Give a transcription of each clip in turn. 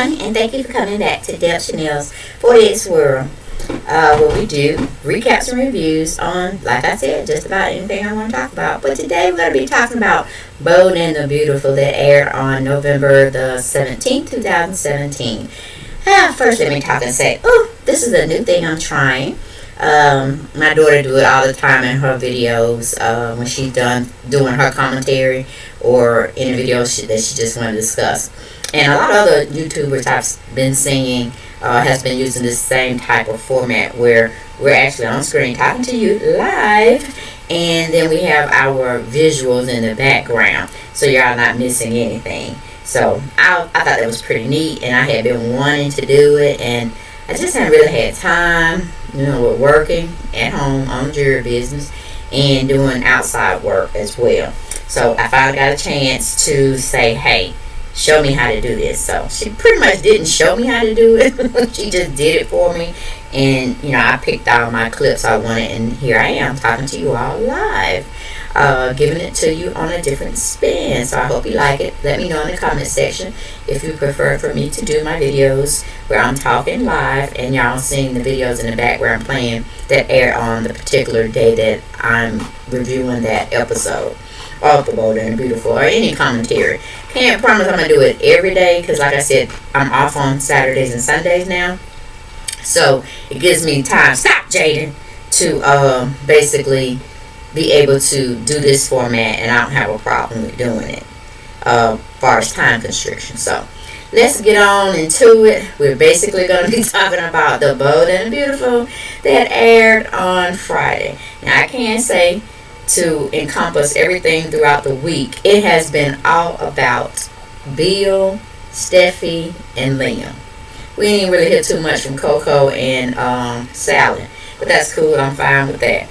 everyone, and thank you for coming back to Deb Chanel's 48 World, where we do recaps and reviews on, like I said, just about anything I want to talk about. But today we're going to be talking about Bold and the Beautiful that aired on November the 17th, 2017. First, let me talk and say, this is a new thing I'm trying. My daughter do it all the time in her videos when she's done doing her commentary or in a video that she just want to discuss. And a lot of other YouTubers I've been seeing has been using this same type of format where we're actually on screen talking to you live, and then we have our visuals in the background so y'all not missing anything. So I thought that was pretty neat, and I had been wanting to do it, and I just haven't really had time, with working at home on the jury business and doing outside work as well. So I finally got a chance to say, hey, show me how to do this. So she pretty much didn't show me how to do it. She just did it for me. And, I picked out my clips I wanted, and here I am talking to you all live. Giving it to you on a different spin. So I hope you like it. Let me know in the comment section if you prefer for me to do my videos where I'm talking live and y'all seeing the videos in the background playing that air on the particular day that I'm reviewing that episode of The Bold and the Beautiful, or any commentary. Can't promise I'm going to do it every day because, like I said, I'm off on Saturdays and Sundays now. So it gives me time, stop Jaden, to basically be able to do this format, and I don't have a problem with doing it as far as time constriction. So let's get on into it. We're basically going to be talking about The Bold and the Beautiful that aired on Friday. Now I can't say to encompass everything throughout the week. It has been all about Bill, Steffy, and Liam. We didn't really hear too much from Coco and Sally, but that's cool. I'm fine with that.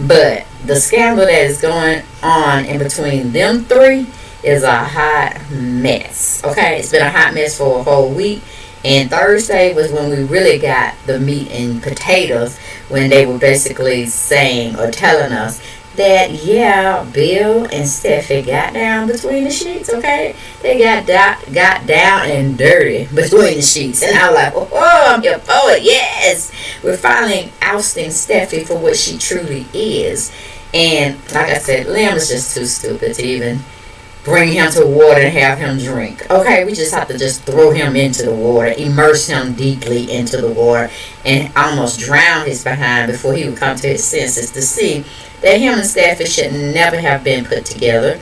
But the scandal that is going on in between them three is a hot mess. Okay, it's been a hot mess for a whole week. And Thursday was when we really got the meat and potatoes, when they were basically saying or telling us that, Bill and Steffy got down between the sheets, okay? They got down and dirty between the sheets. And I was like, I'm your poet, yes! We're finally ousting Steffy for what she truly is. And like I said, Liam is just too stupid to even bring him to water and have him drink. Okay, we just have to just throw him into the water, immerse him deeply into the water, and almost drown his behind before he would come to his senses to see that him and Steffy should never have been put together.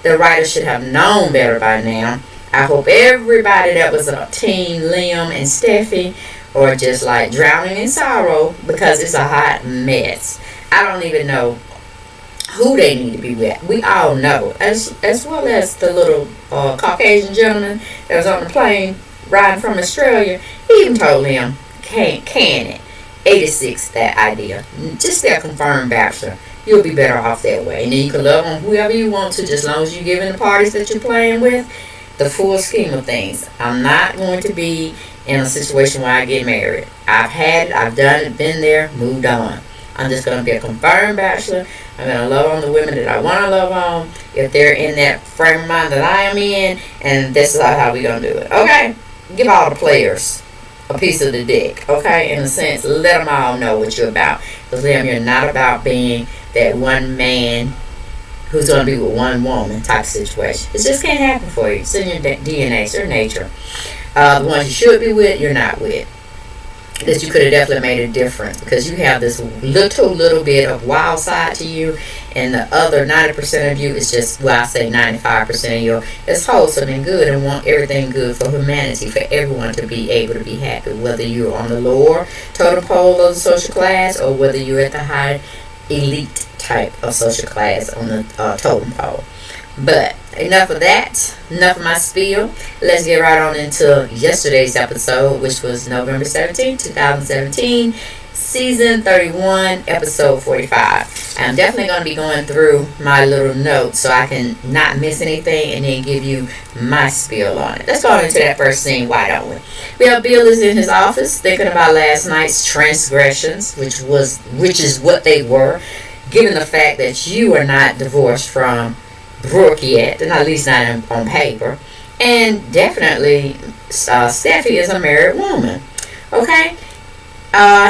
The writers should have known better by now. I hope everybody that was a team Liam and Steffy are just like drowning in sorrow, because it's a hot mess. I don't even know who they need to be with. We all know, as well as the little Caucasian gentleman that was on the plane riding from Australia. He even told him, can it? 86, that idea. Just their confirmed bachelor. You'll be better off that way. And then you can love on whoever you want to, just as long as you're giving the parties that you're playing with the full scheme of things. I'm not going to be in a situation where I get married. I've had it, I've done it, been there, moved on. I'm just going to be a confirmed bachelor. I'm going to love on the women that I want to love on if they're in that frame of mind that I am in, and this is how we're going to do it. Okay? Give all the players a piece of the dick. Okay? In a sense, let them all know what you're about. Because you're not about being that one man who's going to be with one woman type of situation. It just can't happen for you. It's in your DNA. It's your nature. The ones you should be with, you're not with. That you could have definitely made a difference, because you have this little bit of wild side to you, and the other 90% of you is just, I say 95% of you is wholesome and good and want everything good for humanity, for everyone to be able to be happy, whether you're on the lower totem pole of the social class or whether you're at the high elite type of social class on the totem pole. But enough of that, enough of my spiel. Let's get right on into yesterday's episode, which was November 17, 2017, season 31, episode 45. I'm definitely going to be going through my little notes so I can not miss anything and then give you my spiel on it. Let's go into that first scene, why don't we? We have Bill is in his office thinking about last night's transgressions, which is what they were, given the fact that you are not divorced from Brooke yet, and at least not on paper. And definitely, Steffy is a married woman. Okay?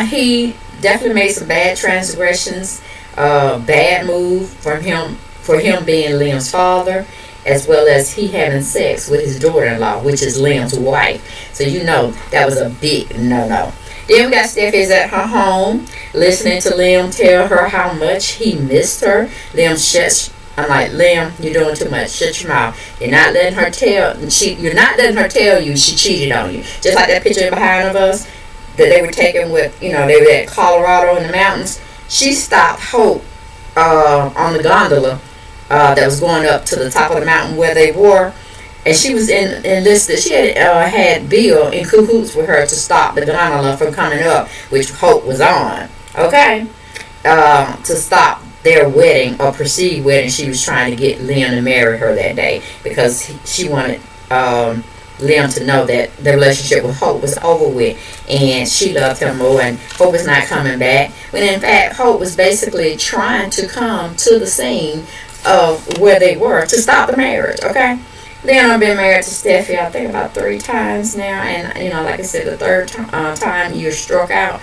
He definitely made some bad transgressions, bad move from him for him being Liam's father, as well as he having sex with his daughter-in-law, which is Liam's wife. So you know that was a big no-no. Then we got Steffy's at her home, listening to Liam tell her how much he missed her. Liam shuts. I'm like, Liam, you're doing too much. Shut your mouth. You're not letting her tell. You're not letting her tell you she cheated on you. Just like that picture behind of us that they were taking with, they were at Colorado in the mountains. She stopped Hope on the gondola that was going up to the top of the mountain where they were, and she was enlisted. She had Bill in cahoots with her to stop the gondola from coming up, which Hope was on. Okay, to stop their wedding or perceived wedding. She was trying to get Liam to marry her that day because she wanted Liam to know that the relationship with Hope was over with, and she loved him more, and Hope is not coming back. When in fact Hope was basically trying to come to the scene of where they were to stop the marriage. Okay, Liam I've been married to Steffy I think about 3 times now, and like I said, the third time you're struck out.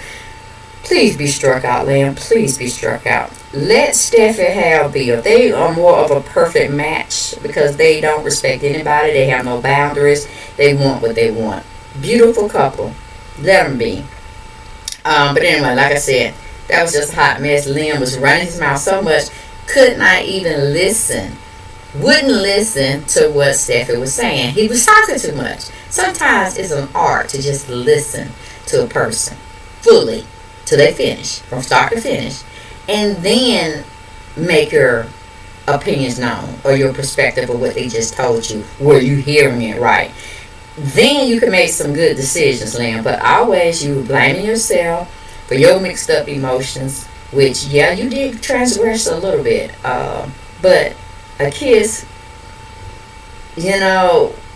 Please be struck out, Liam. Please be struck out. Let Steffy have Bill. They are more of a perfect match because they don't respect anybody. They have no boundaries. They want what they want. Beautiful couple. Let them be. But anyway, like I said, that was just a hot mess. Liam was running his mouth so much, could not even listen. Wouldn't listen to what Steffy was saying. He was talking too much. Sometimes it's an art to just listen to a person fully till they finish, from start to finish, and then make your opinions known or your perspective of what they just told you. Were you hearing it right? Then you can make some good decisions, Liam. But always you blaming yourself for your mixed up emotions, which, yeah, you did transgress a little bit. But a kiss,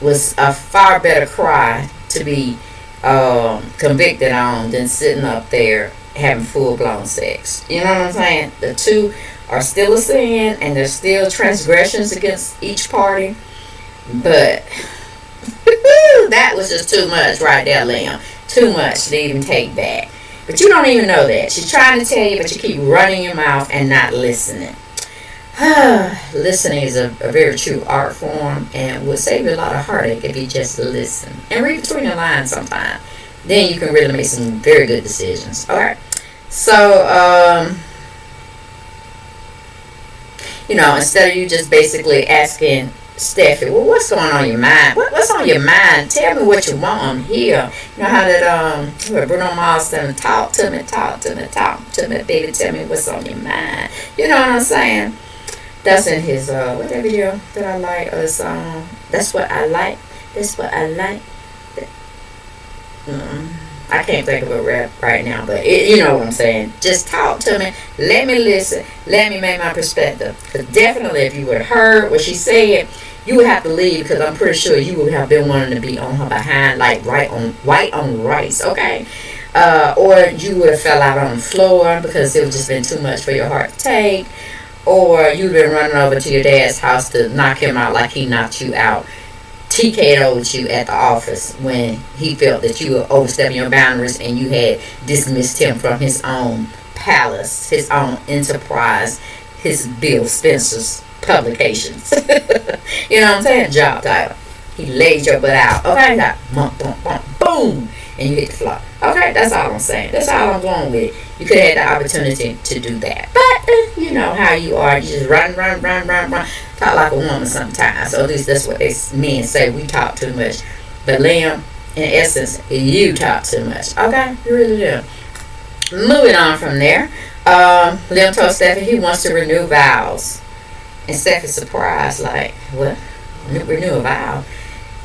was a far better cry to be convicted on than sitting up there having full-blown sex. You know what I'm saying? The two are still a sin, and there's still transgressions against each party. But that was just too much right there, Liam. Too much to even take back. But you don't even know that. She's trying to tell you, but you keep running your mouth and not listening. Listening is a very true art form and will save you a lot of heartache if you just listen. And read between the lines sometimes. Then you can really make some very good decisions. Alright. So, instead of you just basically asking Steffy, well, what's going on in your mind? What's on your mind? Tell me what you want on here. You know how that Bruno Mars said, talk to me, baby, tell me what's on your mind. You know what I'm saying? That's in his what that video that I like, or the song. That's what I like. I can't think of a rap right now, but you know what I'm saying. Just talk to me. Let me listen. Let me make my perspective. Because definitely if you would have heard what she said, you would have to leave, because I'm pretty sure you would have been wanting to be on her behind, like white on rice, okay? Or you would have fell out on the floor because it would just been too much for your heart to take. Or you'd been running over to your dad's house to knock him out like he knocked you out. TKO'd you at the office when he felt that you were overstepping your boundaries and you had dismissed him from his own palace, his own enterprise, his Bill Spencer's publications. You know what I'm saying? Job title. He laid your butt out. Okay, like, boom, and you hit the floor. Okay, that's all I'm saying. That's all I'm going with. You could have had the opportunity to do that. But, you know how you are. You just run. Talk like a woman sometimes. So at least that's what men say. We talk too much. But Liam, in essence, you talk too much. Okay? You really do. Moving on from there. Liam told Steffy he wants to renew vows. And Steffy's surprised, like, what? Renew a vow?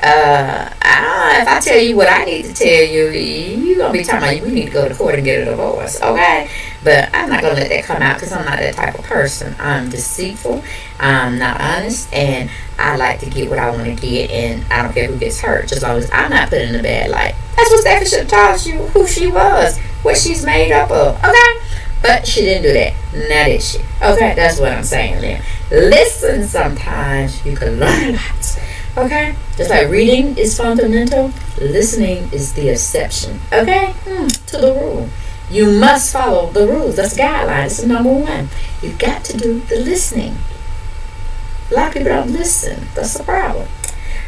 If I tell you what I need to tell you, you're going to be talking about we need to go to court and get a divorce, okay? But I'm not going to let that come out because I'm not that type of person. I'm deceitful, I'm not honest, and I like to get what I want to get, and I don't care who gets hurt, just as long as I'm not put in a bad light. That's what Steffy should have taught you, who she was, what she's made up of, okay? But she didn't do that. Now did she? Okay, that's what I'm saying, Liam. Listen, sometimes you can learn a lot Okay? Just like reading is fundamental, listening is the exception. Okay? To the rule. You must follow the rules. That's the guideline. It's the number one. You got to do the listening. A lot of people don't listen. That's the problem.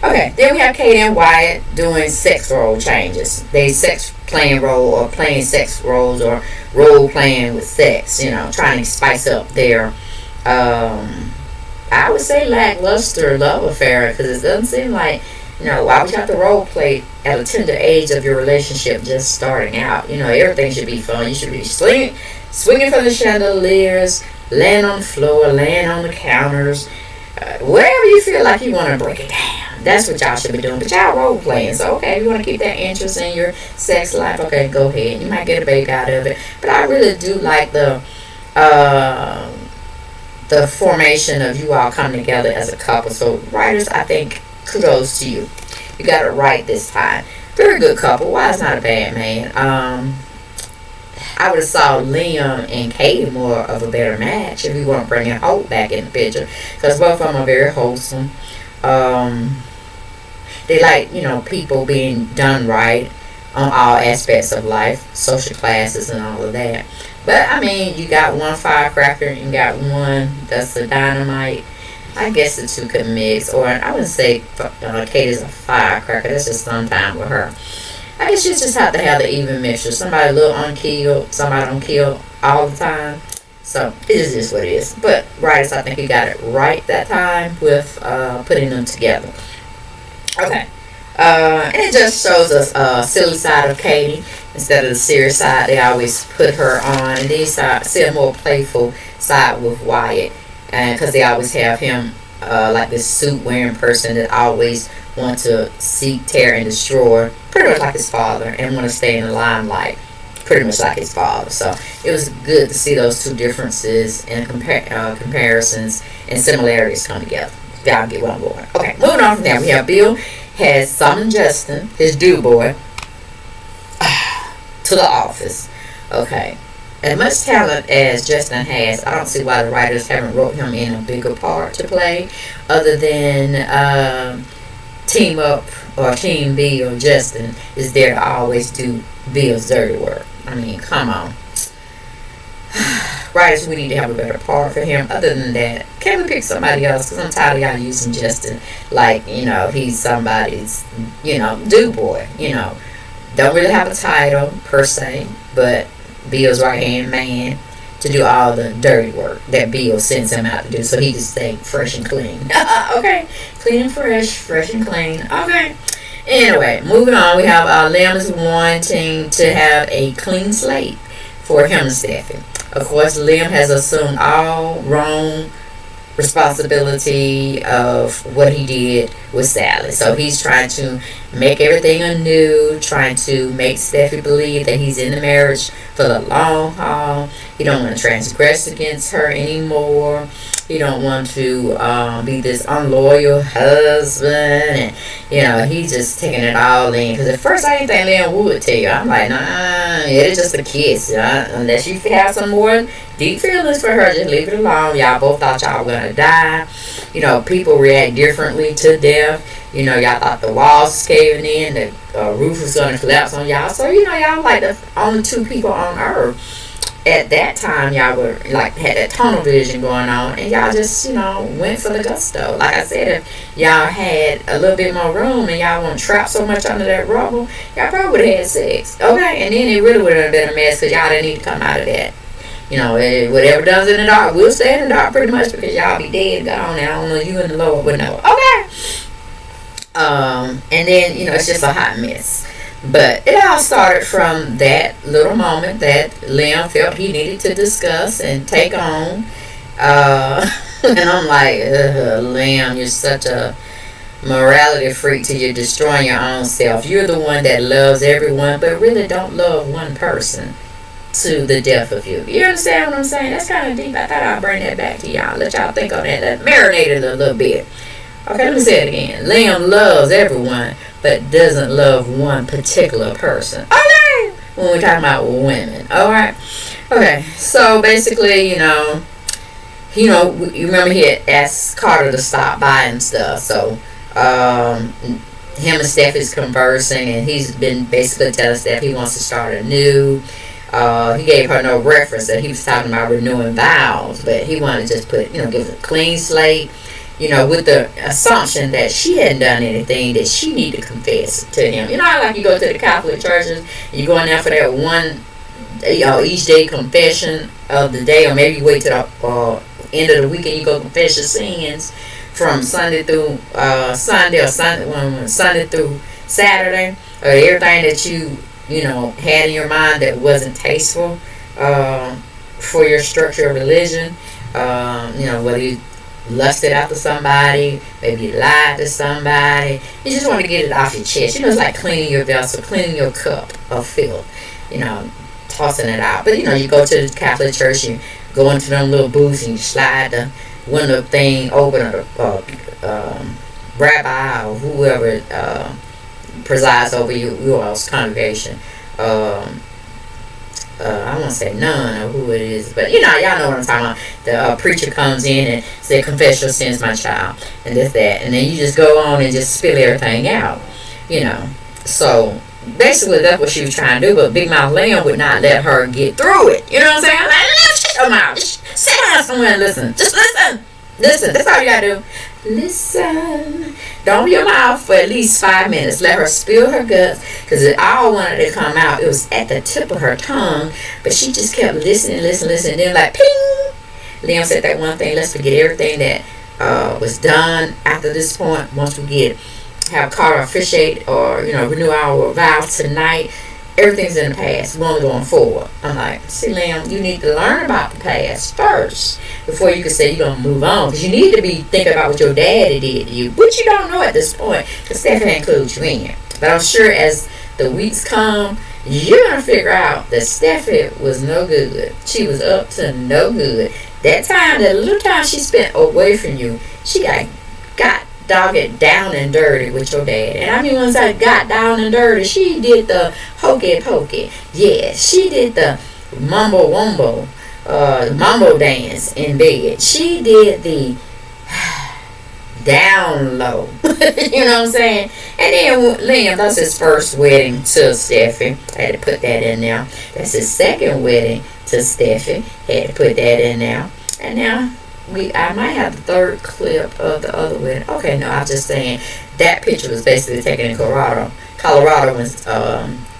Okay, then we have Katie and Wyatt doing sex role changes. They sex playing role or playing sex roles or role playing with sex, trying to spice up their, I would say, lackluster love affair, because it doesn't seem like, why would you have to role play at a tender age of your relationship just starting out? Everything should be fun. You should be swinging from the chandeliers, laying on the floor, laying on the counters, wherever you feel like you want to break it down. That's what y'all should be doing. But y'all role playing. So, okay, if you want to keep that interest in your sex life, okay, go ahead. You might get a baby out of it. But I really do like the formation of you all coming together as a couple. So, writers, I think, kudos to you. You got it right this time. Very good couple. Wyatt's not a bad man. I would have saw Liam and Katie more of a better match if we weren't bringing Hope back in the picture. Because both of them are very wholesome. They like, people being done right on all aspects of life, social classes and all of that. But, I mean, you got one firecracker and you got one that's a dynamite. I guess the two could mix. Or I wouldn't say Katie's a firecracker. That's just sometime with her. I guess you just have to have the even mixture. Somebody a little unkilled, somebody don't kill all the time. So, it is just what it is. But, writers, I think you got it right that time with putting them together. Okay. And it just shows us a silly side of Katie instead of the serious side they always put her on. And these see a more playful side with Wyatt. And because they always have him like this suit-wearing person that always wants to seek, tear, and destroy. Pretty much like his father and want to stay in the limelight. Pretty much like his father. So it was good to see those two differences and comparisons and similarities come together. Y'all get what I'm going. Okay, moving on from there, we have Bill has summoned Justin, his dude boy, to the office. Okay. As much talent as Justin has, I don't see why the writers haven't wrote him in a bigger part to play other than Team Up or Team B or Justin is there to always do Bill's dirty work. I mean, come on. Writers, we need to have a better part for him. Other than that, can we pick somebody else? Because I'm tired of y'all using Justin like, he's somebody's, dude boy. Don't really have a title per se, but Bill's right-hand man to do all the dirty work that Bill sends him out to do. So he just stay fresh and clean. Okay. Clean and fresh and clean. Okay. Anyway, moving on, we have Liam is wanting to have a clean slate for him and Steffy. Of course, Liam has assumed all wrong responsibility of what he did with Sally. So he's trying to make everything anew, trying to make Steffy believe that he's in the marriage for the long haul. He don't want to transgress against her anymore. He don't want to be this unloyal husband. And, he's just taking it all in. Because at first I didn't think Liam would tell you. I'm like, nah, it's just a kiss. Unless you have some more deep feelings for her, just leave it alone. Y'all both thought y'all were going to die. People react differently to death. Y'all thought the walls was caving in, the roof was going to collapse on y'all. So, y'all like the only two people on earth. At that time, y'all were like had that tunnel vision going on, and y'all just went for the gusto. Like I said, if y'all had a little bit more room and y'all weren't trapped so much under that rubble, y'all probably would have had sex. Okay, and then it really would have been a mess because y'all didn't need to come out of that. Whatever does in the dark, we'll stay in the dark pretty much because y'all be dead gone. And I don't know, you and the Lord would know. Okay. And then it's just a hot mess. But it all started from that little moment that Liam felt he needed to discuss and take on. And I'm like, Liam, you're such a morality freak till you're destroying your own self. You're the one that loves everyone, but really don't love one person to the death of you. You understand what I'm saying? That's kind of deep. I thought I'd bring that back to y'all. Let y'all think on that. That marinated a little bit. Okay, let me say it again. Liam loves everyone, but doesn't love one particular person. Okay, when we're talking about women. All right. Okay. So basically, you remember he had asked Carter to stop by and stuff. So Him and Steph is conversing, and he's been basically telling Steph he wants to start anew. He gave her no reference that he was talking about renewing vows, but he wanted to just put, give it a clean slate, with the assumption that she hadn't done anything that she needed to confess to him. Like you go to the Catholic churches, you go in there for that one, each day confession of the day, or maybe you wait till the end of the week and you go confess your sins from Sunday through Sunday, or Sunday through Saturday, or everything that you had in your mind that wasn't tasteful for your structure of religion. Whether you lusted after somebody, maybe you lied to somebody, you just want to get it off your chest. It's like cleaning your vessel, cleaning your cup of filth, tossing it out. But you go to the Catholic church, you go into them little booths and you slide the window thing open, or rabbi or whoever presides over your all's congregation. I won't say none or who it is, but y'all know what I'm talking about. The preacher comes in and says, "Confess your sins, my child," and this, that, and then you just go on and just spill everything out. So basically that's what she was trying to do, but Big Mouth Liam would not let her get through it. You know what I'm saying? Like, shut your mouth. Sit down somewhere and listen. Just listen. Listen. That's all you gotta do. Listen. Don't open your mouth for at least 5 minutes. Let her spill her guts, because it all wanted to come out. It was at the tip of her tongue, but she just kept listening. Then like, ping! Liam said that one thing. Let's forget everything that was done after this point. Once we have Carter officiate or renew our vows tonight, everything's in the past. We're only going forward. I'm like, see, Liam, you need to learn about the past first before you can say you're going to move on. Because you need to be thinking about what your daddy did to you, which you don't know at this point, because Steffy includes you in. But I'm sure as the weeks come, you're going to figure out that Steffy was no good. She was up to no good. That little time she spent away from you, she got dogged down and dirty with your dad. And I mean, once I got down and dirty, she did the hokey pokey. Yeah, she did the mumbo wumbo, mambo dance in bed. She did the down low. You know what I'm saying? And then Liam, that's his first wedding to Steffy. I had to put that in there. That's his second wedding to Steffy. Had to put that in there. And now I might have the third clip of the other wedding. Okay, no, I was just saying that picture was basically taken in Colorado when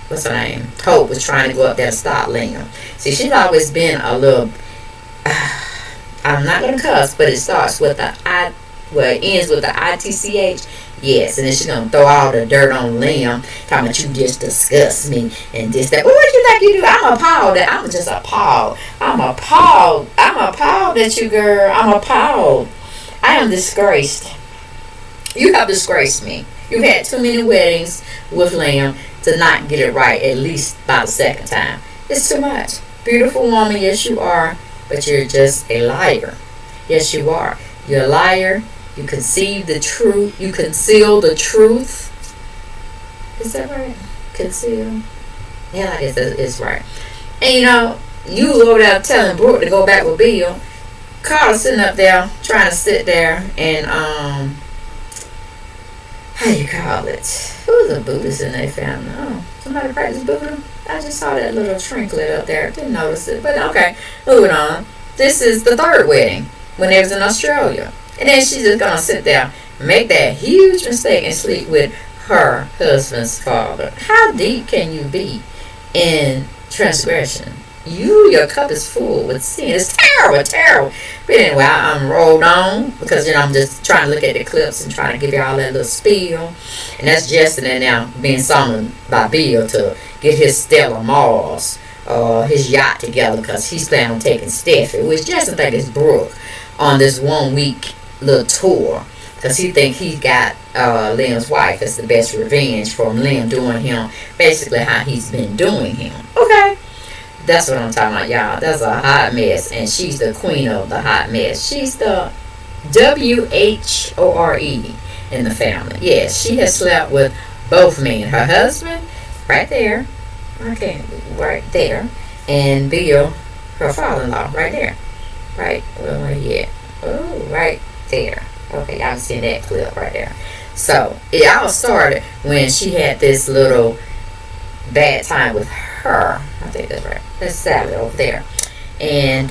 what's her name? Hope was trying to go up there to stop Liam. See, she's always been a little. I'm not gonna cuss, but it starts with the I. Well, it ends with the ITCH. Yes, and then she's gonna throw all the dirt on Liam, talking about you just disgust me and this, that. Well, what do you think you do? I'm appalled that I'm just appalled. I'm appalled at you, girl. I'm appalled. I am disgraced. You have disgraced me. You've had too many weddings with Liam to not get it right at least by the second time. It's too much. Beautiful woman, yes you are, but you're just a liar. Yes you are. You're a liar. You conceive the truth. You conceal the truth. Is that right? Conceal. Yeah, I guess that is right. And you over there telling Brooke to go back with Bill. Carter's sitting up there trying to sit there and how you call it? Who's a Buddhist in their family? Oh, somebody practice Buddha? I just saw that little trinklet up there. Didn't notice it. But okay, moving on. This is the third wedding when they was in Australia. And then she's just going to sit there, make that huge mistake and sleep with her husband's father. How deep can you be in transgression? Your cup is full with sin. It's terrible, terrible. But anyway, I'm rolled on because, I'm just trying to look at the clips and trying to give you all that little spiel. And that's Justin and now being summoned by Bill to get his Stella Mars, his yacht together because he's planning on taking Steffy, which Justin think is Brooke, on this 1 week little tour because he think he got Liam's wife as the best revenge from Liam doing him basically how he's been doing him. Okay, that's what I'm talking about, y'all. That's a hot mess, and she's the queen of the hot mess. She's the WHORE in the family. Yes, she has slept with both men, her husband right there, right there, and Bill, her father-in-law, right there. Right, yeah. Oh, right there. Okay, y'all seen that clip right there. So it all started when she had this little bad time with her. I think that's right. That's Sally over there. And,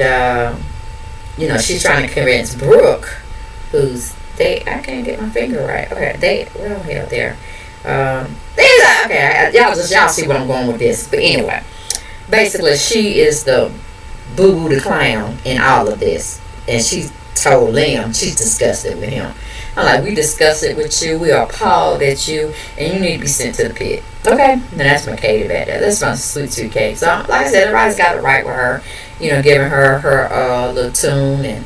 she's trying to convince Brooke, who's, I can't get my finger right. Okay, well, hell, there. Okay, y'all see what I'm going with this. But anyway, basically, she is the boo-boo the clown in all of this. And she told Liam she's disgusted with him. I'm like, we disgusted with you, we are appalled at you, and you need to be sent to the pit. Okay, and that's my Katie back there. That's my sweet Katie. So, like I said, everybody's got it right with her. Giving her little tune, and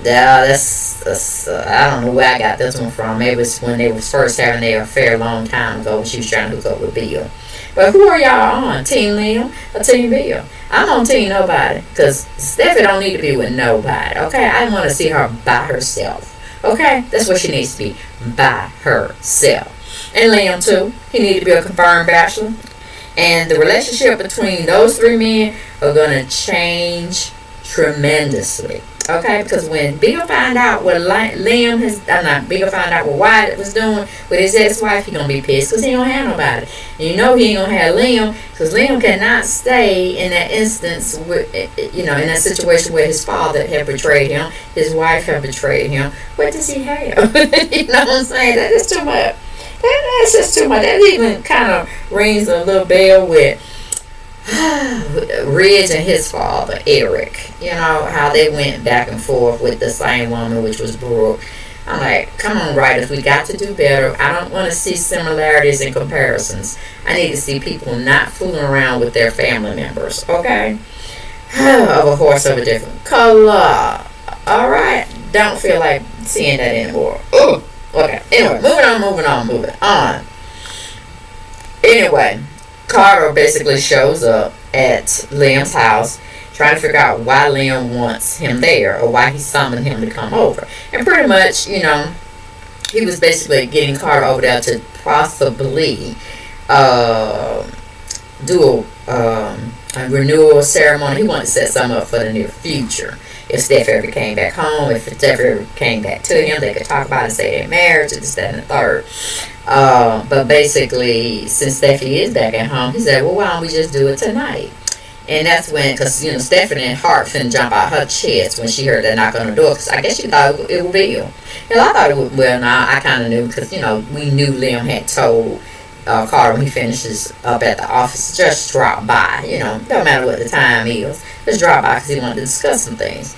that's I don't know where I got this one from. Maybe it's when they was first having their affair a long time ago when she was trying to hook up with Bill. But who are y'all on? Team Liam or Team Bill? I'm on Team Nobody, because Steffy don't need to be with nobody. Okay, I want to see her by herself. Okay, that's what she needs to be, by herself. And Liam too. He need to be a confirmed bachelor. And the relationship between those three men are gonna change tremendously. Okay, because when Bill find out what Bill find out what Wyatt was doing with his ex-wife, he gonna be pissed because he don't have nobody. And he ain't gonna have Liam, because Liam cannot stay in that instance with, in that situation where his father had betrayed him, his wife had betrayed him. What does he have? You know what I'm saying? That is too much. That's just too much. That even kind of rings a little bell with Ridge and his father, Eric. How they went back and forth with the same woman, which was Brooke. I'm like, come on, writers, we got to do better. I don't want to see similarities and comparisons. I need to see people not fooling around with their family members, okay? Of a horse of a different color. Alright, don't feel like seeing that anymore. Ooh. Okay, anyway, moving on. Anyway, Carter basically shows up at Liam's house trying to figure out why Liam wants him there, or why he summoned him to come over. And pretty much, he was basically getting Carter over there to possibly do a renewal ceremony. He wanted to set something up for the near future. If Steph ever came back home, if Steph ever came back to him, they could talk about it and say their marriage, this, that, and the third. But basically, since Steffi is back at home, he said, well, why don't we just do it tonight? And that's when, because, Stephanie heart finna jump out her chest when she heard that knock on the door, because I guess she thought it would be Bill. And I thought it would, I kind of knew, because, we knew Liam had told Carter when he finishes up at the office, just drop by, no matter what the time is, just drop by because he wanted to discuss some things.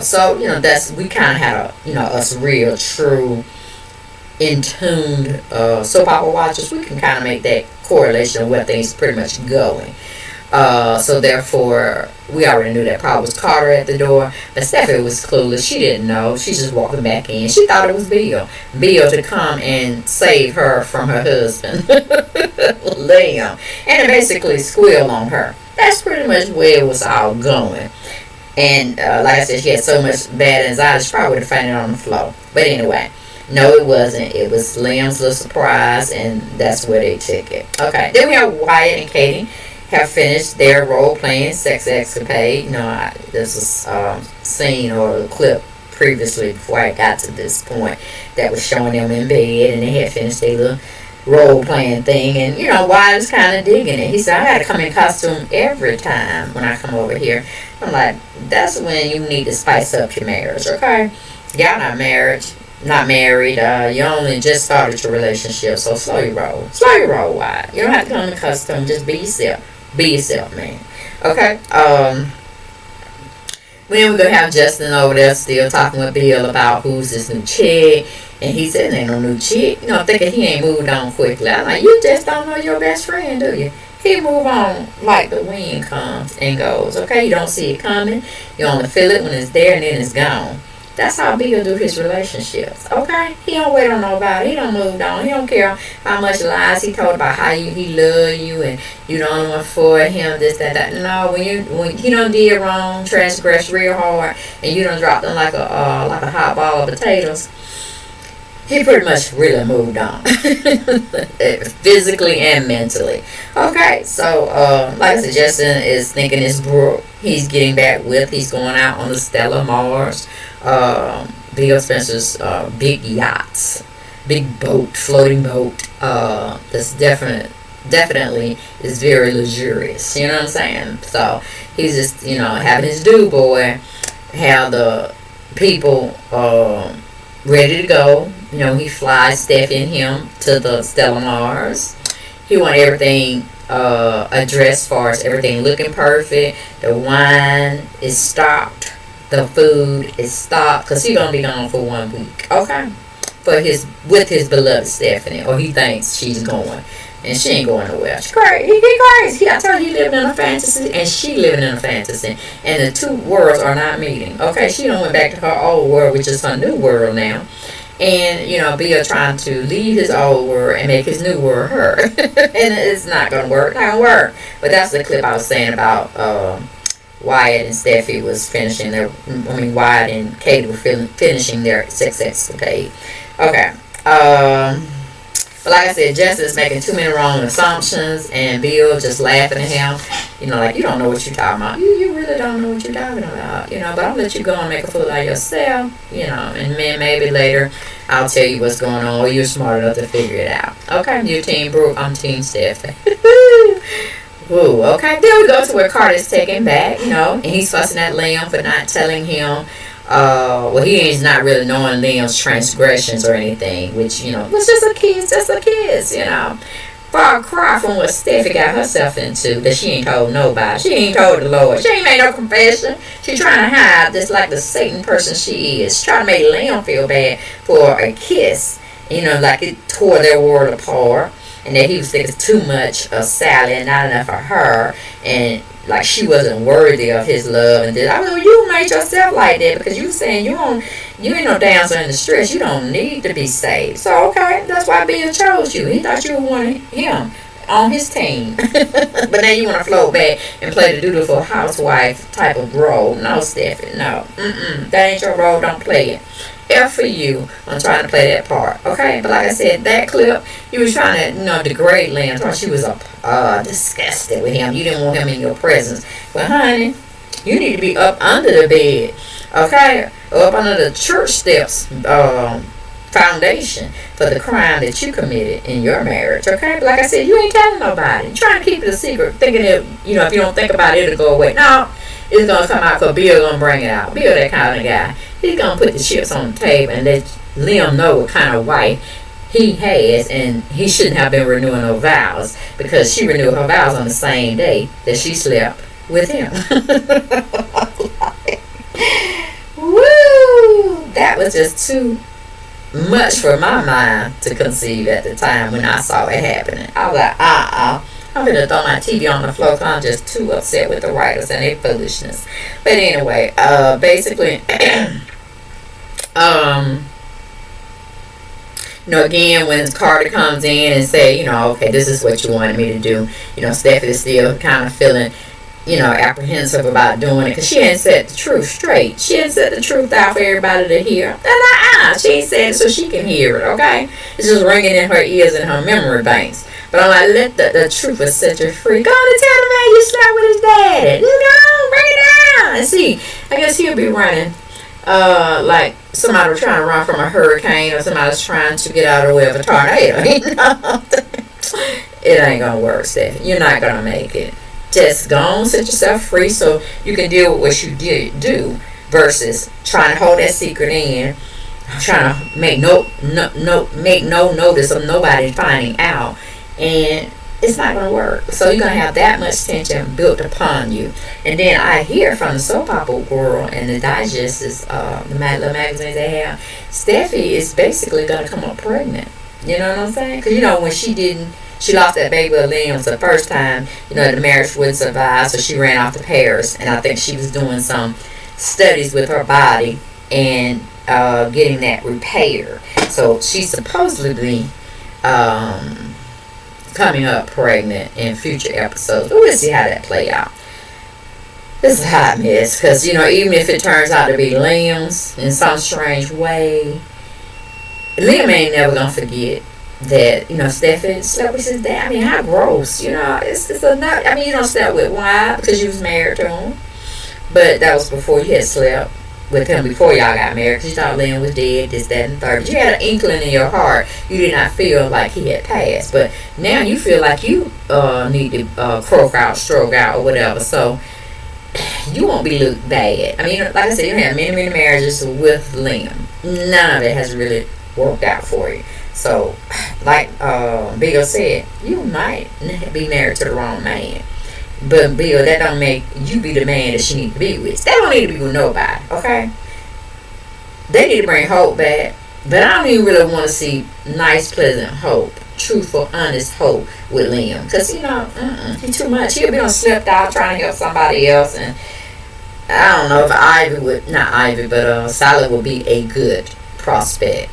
So, that's, we kind of had us real, true, in-tuned soap opera watchers. We can kind of make that correlation of where things pretty much going. So therefore, we already knew that probably was Carter at the door, but Steffi was clueless. She didn't know. She just walking back in. She thought it was Bill to come and save her from her husband, Liam, and to basically squeal on her. That's pretty much where it was all going. And like I said, she had so much bad anxiety, she probably would have fainted on the floor. But anyway, no, it wasn't. It was Liam's little surprise, and that's where they took it. Okay, then we have Wyatt and Katie have finished their role-playing sex escapade. This was scene or a clip previously before I got to this point that was showing them in bed, and they had finished their little role-playing thing. And, Wyatt's kind of digging it. He said, I got to come in costume every time when I come over here. I'm like, that's when you need to spice up your marriage, okay? Y'all not married. You only just started your relationship, so slow your roll, Wyatt. You don't have to come in costume. Just be yourself, man. Okay. Then we're gonna have Justin over there still talking with Bill about who's this new chick, and he said ain't no new chick. Thinking he ain't moved on quickly. I'm like, you just don't know your best friend, do you? He move on like the wind comes and goes. Okay, you don't see it coming. You only feel it when it's there, and then it's gone. That's how Bill do his relationships, okay? He don't wait on nobody. He don't move on. He don't care how much lies he told about how he love you and you the only one for him, this, that. No, when he done did wrong, transgressed real hard, and you done dropped them like a hot ball of potatoes, he pretty much really moved on, physically and mentally. Okay, so like I said, Justin is thinking it's Brooke he's getting back with. He's going out on the Stella Mars, Bill Spencer's big yachts. big boat, floating boat. That's definitely is very luxurious. You know what I'm saying? So he's just, having his dude boy have the people ready to go. He flies Steffy and him to the Stellar Mars. He want everything addressed, as far as everything looking perfect. The wine is stocked. The food is stocked, because he's gonna be gone for 1 week. Okay, with his beloved Stephanie, or he thinks she's going, and she ain't going nowhere. She crazy. He crazy. I tell you, he living in a fantasy, and she living in a fantasy, and the two worlds are not meeting. Okay, she done went back to her old world, which is her new world now. And, Bill trying to leave his old world and make his new world her. And it's not going to work. Not going to work. But that's the clip I was saying about Wyatt and Steffy was finishing their... Wyatt and Katie were finishing their sex escapade. Okay. But like I said, Justin is making too many wrong assumptions, and Bill just laughing at him. Like, you don't know what you're talking about. You really don't know what you're talking about. But I'm going to let you go and make a fool out of yourself. And then maybe later I'll tell you what's going on, or you're smart enough to figure it out. Okay, you're Team Brooke, I'm Team Steffy. Ooh, okay. Then we go to where Carter's taken back, and he's fussing at Liam for not telling him. He is not really knowing Liam's transgressions or anything, which, was just a kid, Far cry from what Steffy got herself into that she ain't told nobody. She ain't told the Lord. She ain't made no confession. She trying to hide this like the Satan person she is. Trying to make Liam feel bad for a kiss. Like it tore their world apart. And that he was thinking too much of Sally and not enough of her. And like she wasn't worthy of his love. And you made yourself like that because you saying you ain't no damsel in distress. You don't need to be saved. So okay, that's why Bill chose you. He thought you wanted him on his team. But now you want to float back and play the dutiful housewife type of role. No, Steffy, no. That ain't your role. Don't play it. F for you on trying to play that part. Okay, but like I said, that clip, you was trying to, degrade Liam. Thought she was disgusted with him. You didn't want him in your presence. But honey, you need to be up under the bed. Okay, up under the church steps foundation for the crime that you committed in your marriage. Okay, but like I said, you ain't telling nobody. You're trying to keep it a secret, thinking that, if you don't think about it, it'll go away. No, it's gonna come out because Bill gonna bring it out. Bill that kind of guy. He's gonna put the chips on the table and let Liam know what kind of wife he has, and he shouldn't have been renewing her vows because she renewed her vows on the same day that she slept with him. Woo! That was just too much for my mind to conceive at the time when I saw it happening. I was like, I'm gonna throw my TV on the floor because I'm just too upset with the writers and their foolishness. But anyway, basically, again, when Carter comes in and say, okay, this is what you wanted me to do, Steffy is still kind of feeling, apprehensive about doing it because she hadn't set the truth straight. She hadn't set the truth out for everybody to hear. And she ain't said it so she can hear it, okay? It's just ringing in her ears and her memory banks. But I'm like, let the truth will set you free. Go on and tell the man you slept with his daddy. Bring it down. And see, I guess he'll be running like somebody was trying to run from a hurricane or somebody's trying to get out of the way of a tornado. It ain't going to work, Steph. You're not going to make it. Just go on, set yourself free so you can deal with what you did do versus trying to hold that secret in, trying to make no notice of nobody finding out. And it's not going to work. So you're going to have that much tension built upon you. And then I hear from the soap opera world and the digests, the little magazines they have, Steffy is basically going to come up pregnant. You know what I'm saying? Because, when she lost that baby with Liam the first time, the marriage wouldn't survive. So she ran off to Paris. And I think she was doing some studies with her body and getting that repaired. So she's supposedly coming up pregnant in future episodes. But we'll see how that play out. This is a hot mess because, even if it turns out to be Liam's in some strange way, Liam ain't never going to forget that, Steffy slept with his dad. I mean, how gross, it's enough. I mean, you don't sleep with Wyatt because you was married to him. But that was before you had slept with him before y'all got married, because you thought Liam was dead, this, that, and the third. But you had an inkling in your heart. You did not feel like he had passed. But now you feel like you need to croak out, stroke out, or whatever. So you won't be looked bad. I mean, like I said, you had many, many marriages with Liam. None of it has really worked out for you. So, like Bill said, you might be married to the wrong man. But Bill, that don't make you be the man that she need to be with. They don't need to be with nobody, okay? They need to bring hope back. But I don't even really want to see nice, pleasant hope, truthful, honest hope with Liam. Because, you know, he too much. He'll be on slipped out trying to help somebody else. And I don't know if Sally would be a good prospect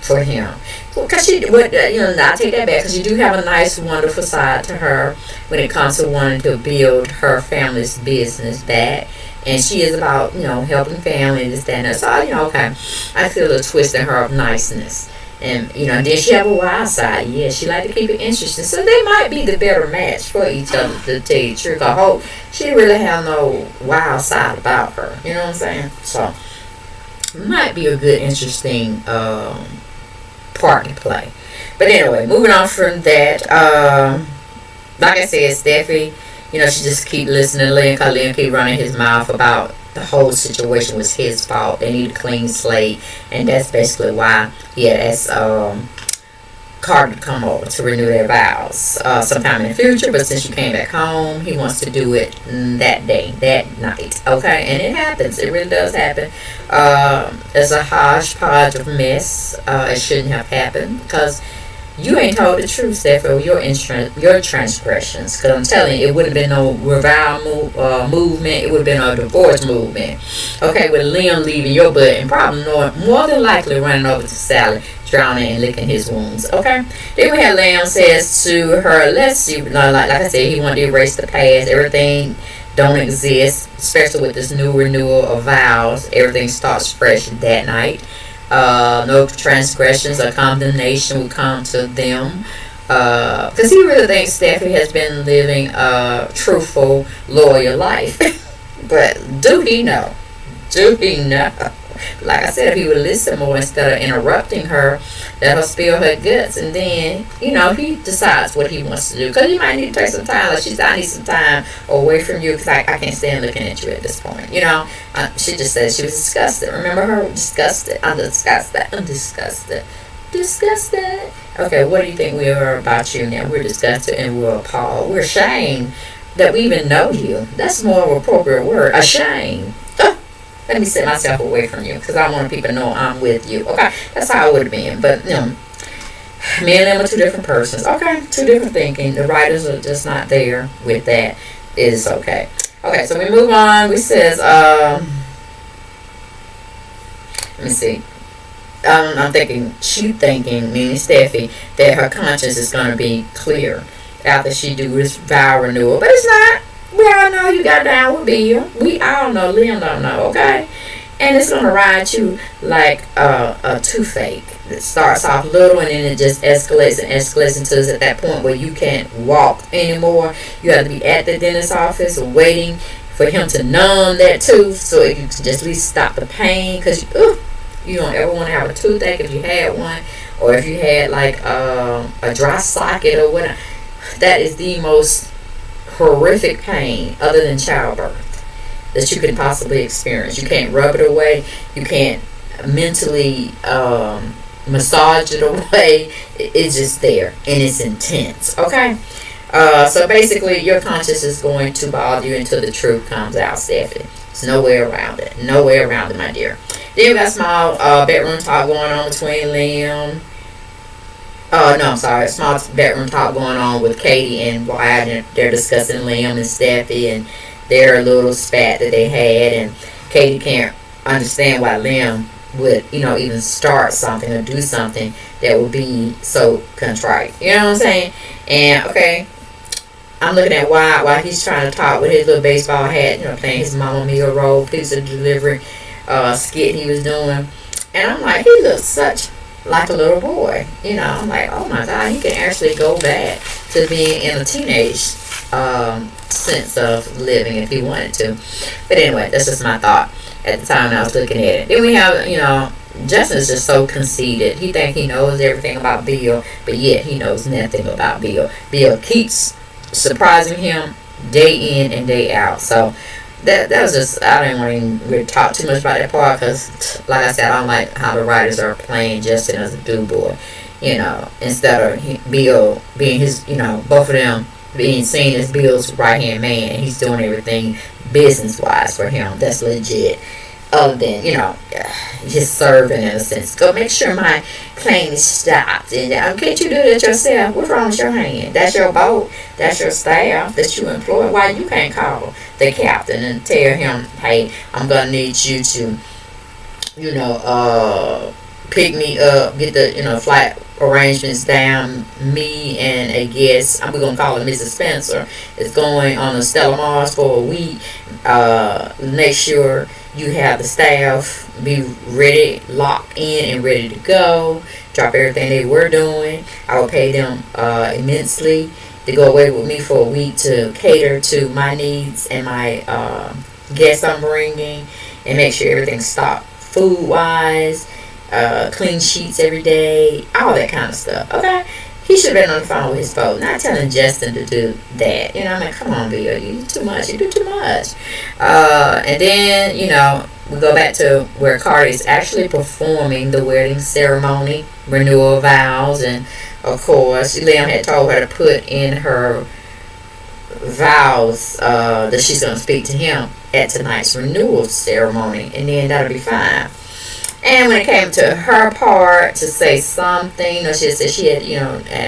for him. Because I take that back, because you do have a nice, wonderful side to her when it comes to wanting to build her family's business back. And she is about, helping family, this, that, and that. So, okay, I feel a twist in her of niceness. And, then she have a wild side. Yeah, she like to keep it interesting. So they might be the better match for each other, to tell you the truth. I hope she really have no wild side about her. You know what I'm saying? So, might be a good, interesting part to play. But anyway, moving on from that, like I said, Steffy, she just keep listening to Liam, because Liam keep running his mouth about the whole situation was his fault. They need a clean slate, and that's basically why he had asked Carter to come over to renew their vows sometime in the future. But since you came back home, he wants to do it that day, that night. Okay, and it happens. It really does happen. It's a hodgepodge of mess. It shouldn't have happened, because you ain't told the truth, Steffy, your transgressions. Because I'm telling you, it wouldn't have been no revival movement. It would have been a divorce movement. Okay, with Liam leaving your butt and probably more than likely running over to Sally, drowning and licking his wounds. Okay, then we have Liam says to her, let's see, like I said, he wanted to erase the past. Everything don't exist, especially with this new renewal of vows. Everything starts fresh that night. No transgressions or condemnation will come to them, because he really thinks Steffy has been living a truthful, loyal life. But do he know? Like I said, if he would listen more instead of interrupting her, that'll spill her guts, and then he decides what he wants to do. Because he might need to take some time. Like I need some time away from you, because I can't stand looking at you at this point. She just said she was disgusted. Remember her? Disgusted. I'm disgusted. Disgusted. Okay, what do you think we are about you now? We're disgusted and we're appalled. We're ashamed that we even know you. That's more of an appropriate word. Ashamed. Let me set myself away from you, because I want people to know I'm with you. Okay, that's how it would have been. But, me and them are two different persons. Okay, two different thinking. The writers are just not there with that. It is okay. Okay, so we move on. We says, let me see. I'm thinking, meaning Steffy, that her conscience is going to be clear after she do this vow renewal. But it's not. We all know you got down with Bill. We all know. Liam don't know, okay? And it's going to ride you like a toothache. It starts off little, and then it just escalates until it's at that point where you can't walk anymore. You have to be at the dentist's office waiting for him to numb that tooth so you can just at least stop the pain. Because you don't ever want to have a toothache if you had one, or if you had like a dry socket or whatever. That is the most horrific pain other than childbirth that you could possibly experience. You can't rub it away. You can't mentally massage it away. It's just there, and it's intense. Okay, so basically your conscience is going to bother you until the truth comes out, Steffy. There's no way around it. No way around it, my dear. Then we got small bedroom talk going on between Liam. Small bedroom talk going on with Katie and Wyatt, and they're discussing Liam and Steffy and their little spat that they had, and Katie can't understand why Liam would, even start something or do something that would be so contrite. You know what I'm saying? And, okay, I'm looking at Wyatt while he's trying to talk with his little baseball hat, playing his Mamma Mia role, pizza delivery skit he was doing. And I'm like, he looks such like a little boy. I'm like, oh my God, he can actually go back to being in a teenage sense of living if he wanted to. But anyway, that's just my thought at the time I was looking at it. Then we have, Justin is just so conceited. He thinks he knows everything about Bill, but yet he knows nothing about Bill. Bill keeps surprising him day in and day out. So that was just, I didn't want to even really talk too much about that part because, like I said, I don't like how the writers are playing Justin as a do boy. Instead of Bill being his, both of them being seen as Bill's right hand man, and he's doing everything business wise for him. That's legit. Other than, his servant in a sense. Go make sure my plane is stopped. And can't you do that yourself? What's wrong with your hand? That's your boat. That's your staff that you employ. Why you can't call the captain and tell him, hey, I'm going to need you to, pick me up, get the, flight arrangements down. Me and a guest, we're going to call her Mrs. Spencer, is going on a Stellar Mars for a week. Make sure you have the staff be ready, locked in and ready to go. Drop everything they were doing. I will pay them immensely to go away with me for a week to cater to my needs and my guests I'm bringing, and make sure everything's stocked food wise, clean sheets every day, all that kind of stuff. Okay? He should have been on the phone with his phone, not telling Justin to do that. Come on, Bill, you do too much. You do too much. And then, we go back to where Cardi is actually performing the wedding ceremony, renewal vows, and of course, Liam had told her to put in her vows that she's going to speak to him at tonight's renewal ceremony, and then that'll be fine. And when it came to her part to say something, she said she had,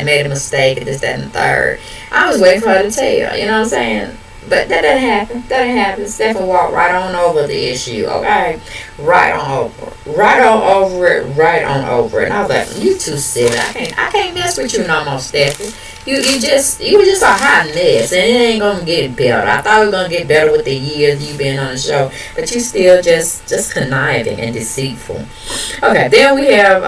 made a mistake at this, that, and the third. I was waiting for her to tell, you know what I'm saying? But that didn't happen. That didn't happen. Stephen walked right on over the issue, okay? Right on over it. Right on over it. And I was like, you too silly. I can't mess with you no more, Steffi. You were just a hot mess, and it ain't gonna get better. I thought it was gonna get better with the years you been on the show, but you still just conniving and deceitful. Okay, then we have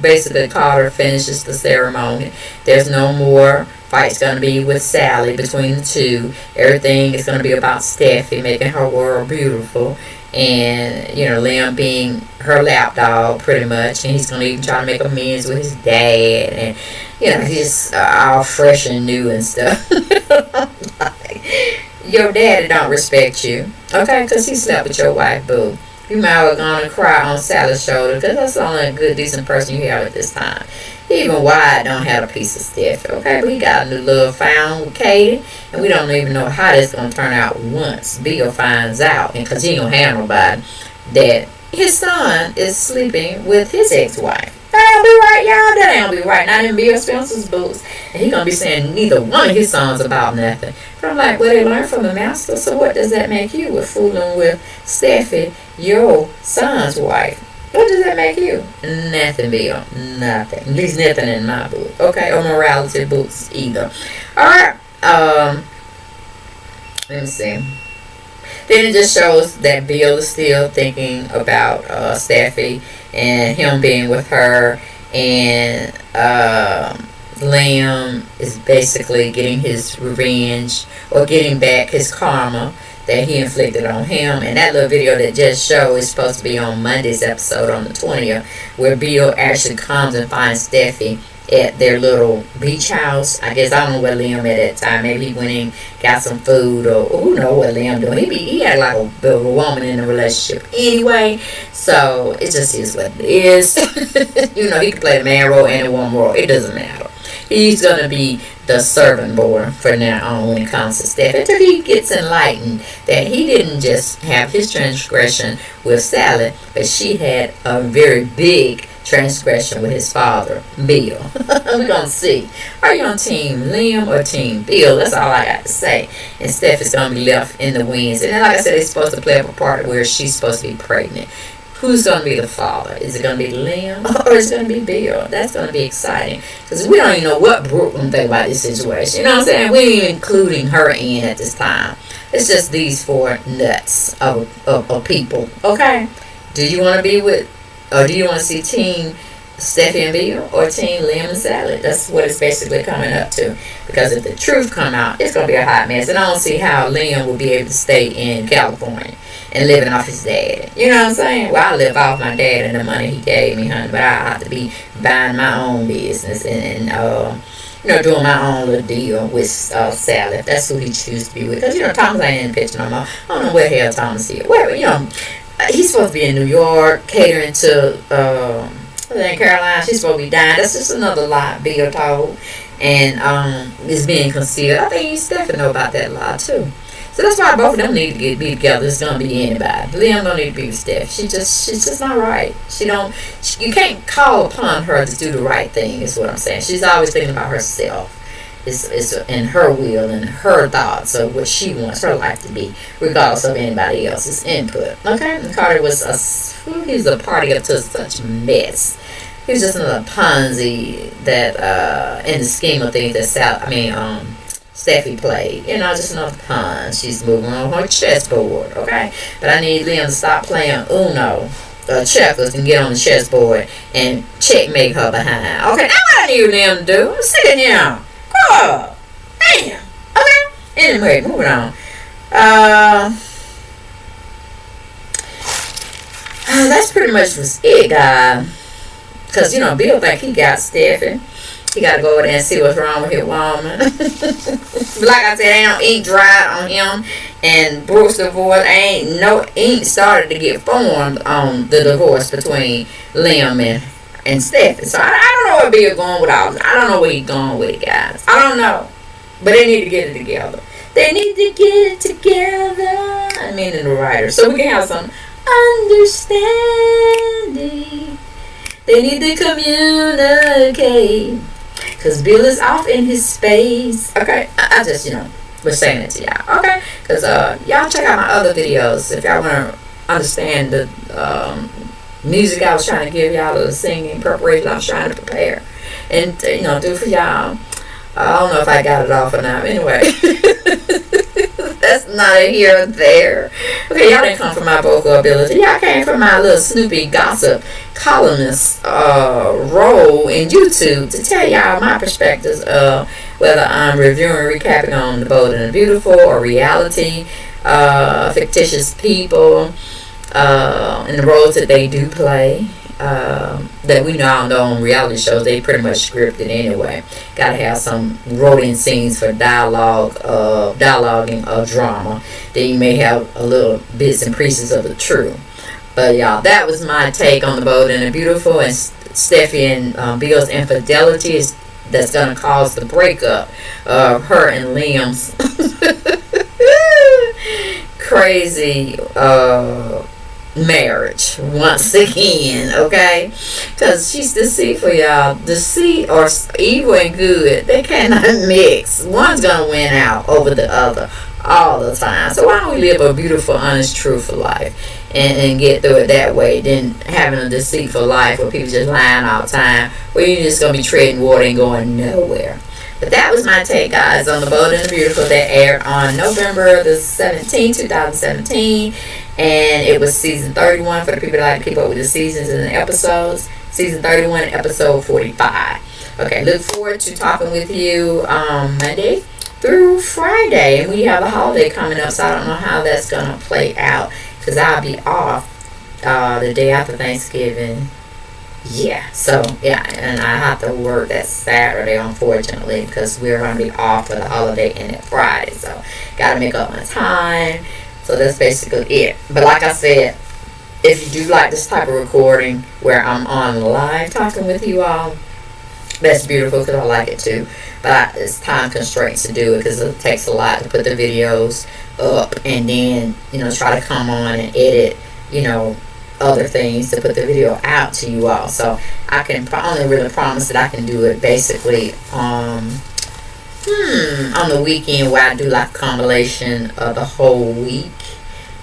basically Carter finishes the ceremony. There's no more fight's gonna be with Sally between the two. Everything is gonna be about Steffi making her world beautiful. And Liam being her lapdog pretty much, and he's gonna even try to make amends with his dad, and he's all fresh and new and stuff. Your daddy don't respect you, okay, because he slept with your wife, boo. You might have gone cry on Sally's shoulder, because that's the only good decent person you have at this time. Even Wyatt don't have a piece of stuff, okay? But he got a new love found with Katie, and we don't even know how this gonna turn out once Bill finds out, and because he ain't gonna have nobody, that his son is sleeping with his ex-wife. That ain't be right, y'all. That ain't gonna be right. Not in Bill Spencer's books. And he gonna be saying neither one of his sons about nothing. But I'm like, well, they learned from the master, so what does that make you with fooling with Steffi, your son's wife? What does that make you? Nothing, Bill. Nothing. At least nothing in my book. Okay, or morality books either. Alright. Let me see. Then it just shows that Bill is still thinking about Steffi and him being with her, and Liam is basically getting his revenge or getting back his karma that he inflicted on him. And that little video that just showed is supposed to be on Monday's episode on the 20th, where Bill actually comes and finds Steffi at their little beach house. I guess I don't know what Liam at that time. Maybe he went in, got some food, or who knows what Liam doing. He had like a woman in the relationship anyway. So it just is what it is. He can play the man role and the woman role. It doesn't matter. He's going to be the servant boy for now on when it comes to Steph, until he gets enlightened that he didn't just have his transgression with Sally, but she had a very big transgression with his father, Bill. We're going to see. Are you on Team Liam or Team Bill? That's all I got to say. And Steph is going to be left in the wings. And then, like I said, they're supposed to play up a part where she's supposed to be pregnant. Who's going to be the father? Is it going to be Liam or is it going to be Bill? That's going to be exciting. Because we don't even know what Brooke going to think about this situation. You know what I'm saying? We ain't even including her in at this time. It's just these four nuts of people. Okay? Do you want to be with, or do you want to see Team Steffy and Bill or Team Liam and Salad. That's what it's basically coming up to. Because if the truth come out, it's going to be a hot mess. And I don't see how Liam will be able to stay in California and living off his dad. You know what I'm saying? Well, I live off my dad and the money he gave me, honey. But I have to be buying my own business and you know, doing my own little deal with Salad. That's who he chooses to be with. Because, you know, Thomas ain't in the picture no more. I don't know where the hell Thomas is. Where, you know, he's supposed to be in New York, catering to in Carolina. She's supposed to be dying. That's just another lie Bill told. And is being concealed. I think Steffy know about that lie too. So that's why both of them need to be together. It's gonna be anybody. Liam don't need to be with Steph. She's just not right. You can't call upon her to do the right thing. Is what I'm saying. She's always thinking about herself. It's in her will and her thoughts of what she wants her life to be, regardless of anybody else's input. Okay, and Carter was a party up to such a mess. He was just another Ponzi that, in the scheme of things, Steffy played. You know, just another pawn. She's moving on her chessboard, okay? But I need Liam to stop playing Uno, checkers, and get on the chessboard and checkmate her behind. Okay, that's what I need Liam to do. I'm sitting here. Cool. Damn. Okay. Anyway, moving on. That's pretty much was it, guys. Because, you know, Bill think he got Steffy. He got to go over there and see what's wrong with his woman. But like I said, ain't no ink dried on him. And Brooke's divorce, ain't no ink started to get formed on the divorce between Liam and Steffy. So I don't know where Bill going with all this. I don't know where he's going with it, guys. I don't know. But they need to get it together. They need to get it together. I mean, in the writer. So we can have some understanding. They need to communicate. Because Bill is off in his space. Okay? I just, you know, was saying it to y'all. Okay? Because y'all check out my other videos if y'all want to understand the music I was trying to give y'all, the singing preparation I was trying to prepare. And, you know, do for y'all. I don't know if I got it off or not. Anyway. That's not a here or there. Okay, y'all didn't come from my vocal ability. Y'all came from my little Snoopy gossip columnist role in YouTube to tell y'all my perspectives of whether I'm reviewing, recapping on The Bold and the Beautiful or reality, fictitious people, and the roles that they do play. That we now know on reality shows, they pretty much scripted anyway. Gotta have some wrote-in scenes for dialoguing of drama. Then you may have a little bits and pieces of the truth. But y'all, that was my take on The Bold and the Beautiful and Steffy and Bill's infidelity that's gonna cause the breakup of her and Liam's crazy marriage once again, okay? Because she's deceitful, y'all. Deceit or evil and good, they cannot mix. One's gonna win out over the other all the time. So why don't we live a beautiful, honest, truthful life and get through it that way than having a deceitful life where people just lying all the time, where you're just gonna be treading water and going nowhere. But that was my take, guys, on The Bold and the Beautiful that aired on November the 17th, 2017. And it was season 31 for the people that like to keep up with the seasons and the episodes. Season 31, episode 45. Okay, look forward to talking with you Monday through Friday. And we have a holiday coming up, so I don't know how that's going to play out. Because I'll be off the day after Thanksgiving. Yeah, so, yeah, and I have to work that Saturday, unfortunately, because we're going to be off for the holiday and that Friday. So, got to make up my time. So that's basically it. But like I said, if you do like this type of recording where I'm on live talking with you all, that's beautiful because I like it too. But it's time constraints to do it because it takes a lot to put the videos up and then, you know, try to come on and edit, you know, other things to put the video out to you all. So I can only really promise that I can do it basically on the weekend where I do like a compilation of the whole week,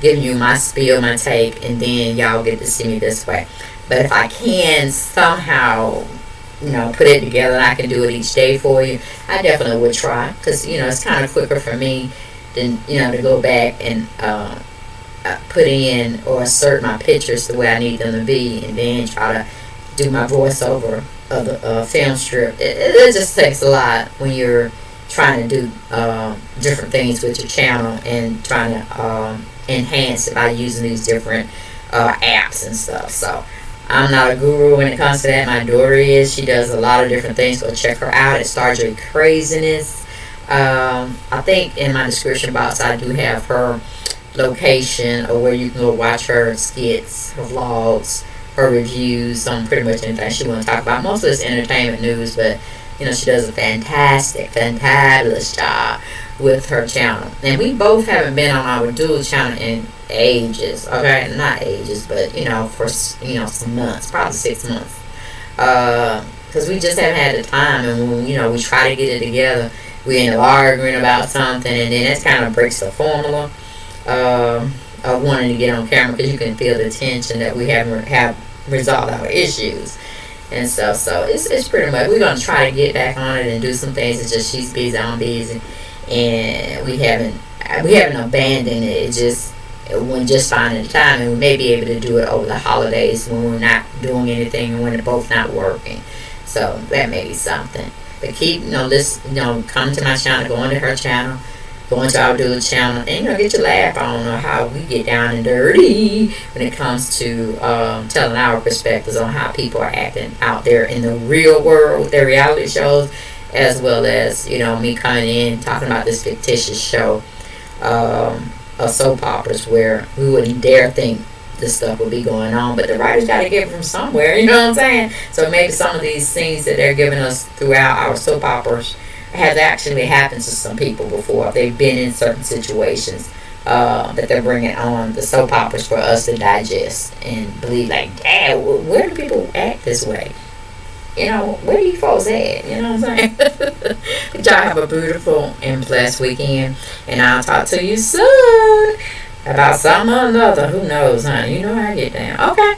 giving you my spiel, my take, and then y'all get to see me this way. But if I can somehow, you know, put it together and I can do it each day for you, I definitely would try, because, you know, it's kind of quicker for me than, you know, to go back and put in or assert my pictures the way I need them to be and then try to do my voiceover of the film strip. It just takes a lot when you're trying to do different things with your channel and trying to enhance it by using these different apps and stuff. So I'm not a guru when it comes to that. My daughter is. She does a lot of different things. Go check her out at Starr Kraziness. I think in my description box I do have her location or where you can go watch her skits, her vlogs, her reviews on pretty much anything she want to talk about. Most of it's entertainment news, but you know, she does a fantabulous job with her channel. And we both haven't been on our dual channel in ages. Okay, not ages, but you know, for some months, probably 6 months. Because we just haven't had the time, and when we try to get it together, we end up arguing about something, and then that kind of breaks the formula of wanting to get on camera, because you can feel the tension that we haven't resolved our issues. And so it's pretty much, we're going to try to get back on it and do some things. It's just she's busy, I'm busy, and we haven't abandoned it. It's just when just finding the time, and we may be able to do it over the holidays when we're not doing anything and when they're both not working. So that may be something. But keep come to my channel, go into her channel, go into our dual channel, and get your laugh on how we get down and dirty when it comes to telling our perspectives on how people are acting out there in the real world with their reality shows, as well as me coming in talking about this fictitious show of soap operas where we wouldn't dare think this stuff would be going on, but the writers got to get it from somewhere. You know what I'm saying? So maybe some of these scenes that they're giving us throughout our soap operas has actually happened to some people before. They've been in certain situations that they're bringing on the soap operas for us to digest and believe, like, Dad, where do people act this way? Where do you folks at? You know what I'm saying? But y'all have a beautiful and blessed weekend, and I'll talk to you soon about something or another. Who knows, honey? You know how I get down. Okay.